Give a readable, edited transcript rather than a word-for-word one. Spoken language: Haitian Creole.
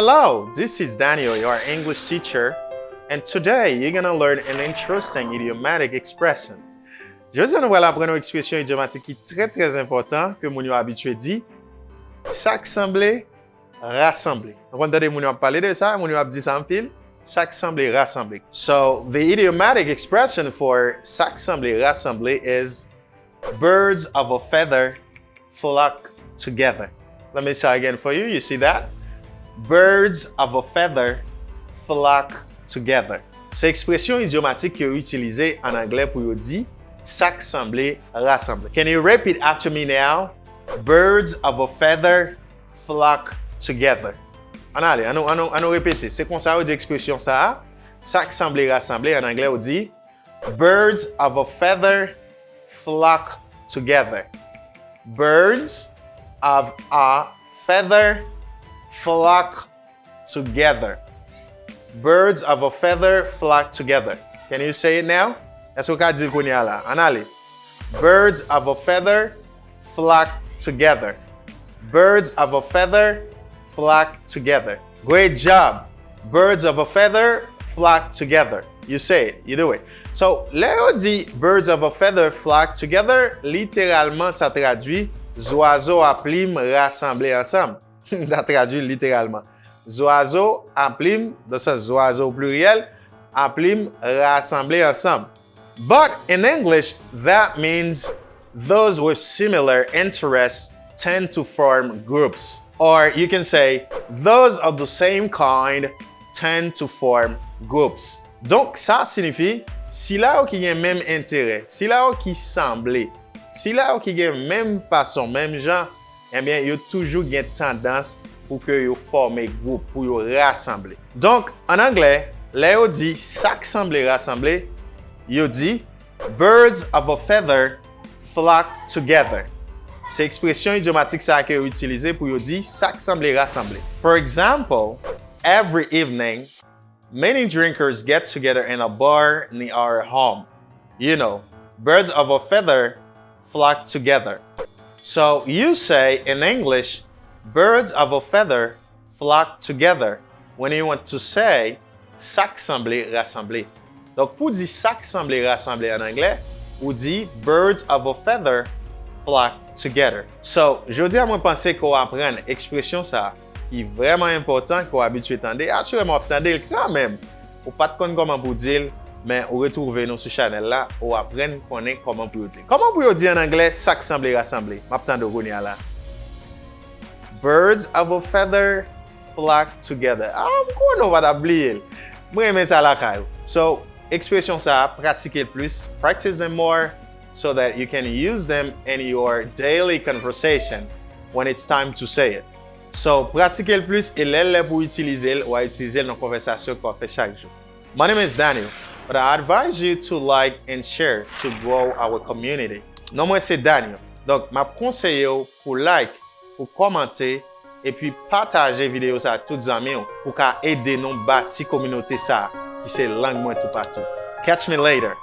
Hello, this is Daniel, your English teacher, and today you're gonna learn an interesting idiomatic expression. Aujourd'hui, nous allons apprendre une expression idiomatique qui est très importante que nous habitué dit. SAK SANBLE RASANBLE. Vous entendez nous parler de ça, nous dit ça en pile. SAK SANBLE RASANBLE. So the idiomatic expression for SAK SANBLE RASANBLE is birds of a feather flock together. Let me say again for you. You see that? Birds of a feather flock together. C'est expression idiomatique que utilisée en anglais pour dire SAK SANBLE RASANBLE. Can you repeat after me now? Birds of a feather flock together. Allez, on répéter. C'est comme ça on dit expression ça. SAK SANBLE RASANBLE en anglais on dit birds of a feather flock together. Birds of a feather flock together. Birds of a feather flock together. Can you say it now? Est-ce que vous dire qu'on y a là? Allez. Birds of a feather flock together. Birds of a feather flock together. Great job. Birds of a feather flock together. You say it, you do it. So, là on dit birds of a feather flock together, littéralement ça traduit oiseaux à plumes rassemblés ensemble. Ça traduit littéralement. Oiseaux à plumes, dans ce sens oiseaux pluriel, à plumes rassemblés ensemble. But in English, that means those with similar interests tend to form groups. Or you can say, those of the same kind tend to form groups. Donc, ça signifie, si là qui a même intérêt, si là qui semble, si là qui a même façon, même genre, eh bien, il y a toujours une tendance pour que vous formez groupe, pour vous rassembler. Donc, en anglais, là, on dit SAK SANBLE RASANBLE, you dit birds of a feather flock together. C'est expression idiomatique ça que vous utilisez pour vous dire SAK SANBLE RASANBLE. For example, every evening, many drinkers get together in a bar near our home. You know, birds of a feather flock together. So you say in English, birds of a feather flock together when you want to say SAK SANBLE RASANBLE. Donc pour dire SAK SANBLE RASANBLE en anglais, ou dit birds of a feather flock together. So, je dis à moi penser qu'on apprenne expression ça qui est vraiment important qu'on habitue tendre. Assurément tendre quand même. Ou pas de connaître comment pour dire, mais on retrouve nous sur channel là, ou apprendre connaître comment pour dire. Comment pour dire en anglais SAK SANBLE RASANBLE? M'attendre konya là. Birds of a feather flock together. Ah, on va oublier. Moi aimer ça la caillou. So, expression ça pratiquer plus, practice them more so that you can use them in your daily conversation when it's time to say it. So, pratiquer plus et l'aile pour utiliser ou utiliser dans conversation qu'on fait chaque jour. My name is Daniel, but I advise you to like and share to grow our community. Non, moi c'est Daniel. Donc, ma conseille pour like, pour commenter et puis partager vidéo ça à tous les amis pour aider nous bâtir communauté ça qui c'est langue moi Toupatou. Catch me later.